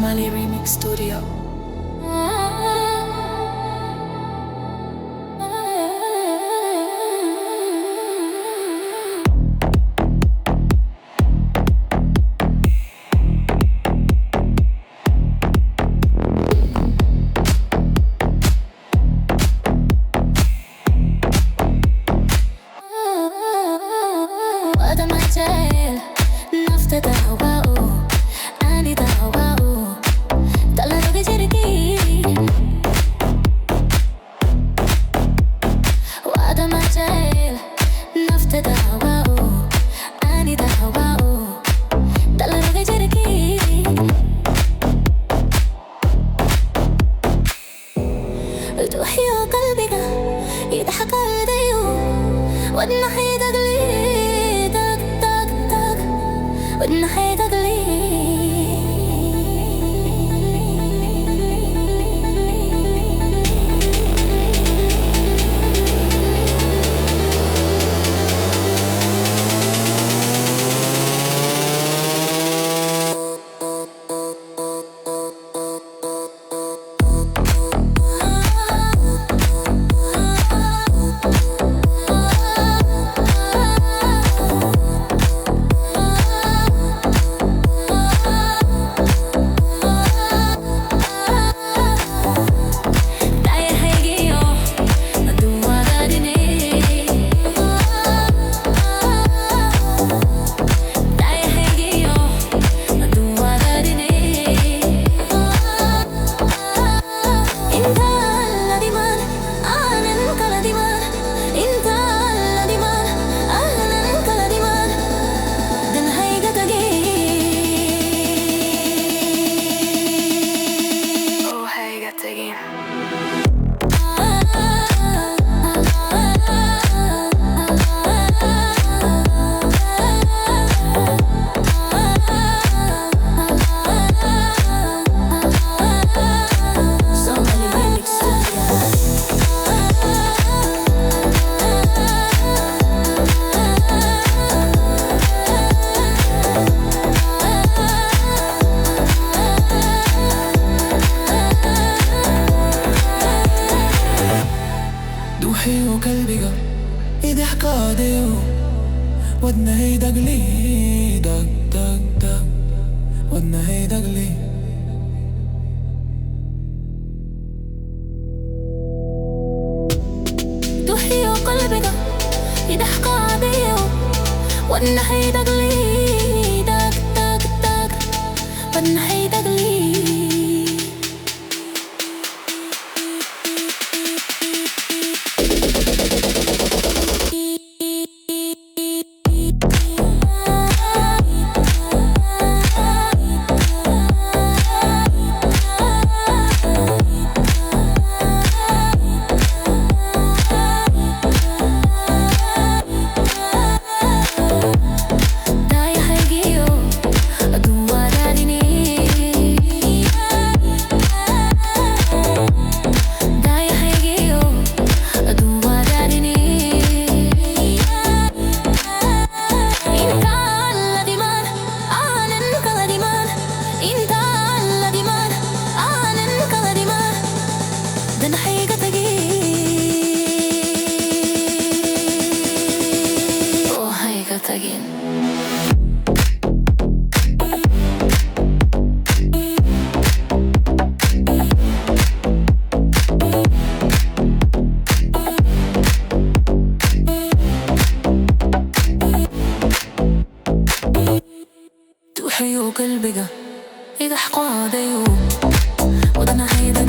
Mali Remix Studio. وقت ما جايل نفط دعوة أني دعوة طلع بجركي وقت ما جايل نفط دعوة أني دعوة طلع بجركي تحيي قلبك يضحك عليه والنحيد أقلي تك تك تك والنحيد أقلي دوحي وقلبي يضحك عليه ودنا هي دقلي دق دق دق ودنا هي دقلي دوحي وقلبك يضحك عليه والنحيد أقلي دق دق دق والنحيد أقلي دوحي وقلبي يضحكوا عليه وده انا هيدا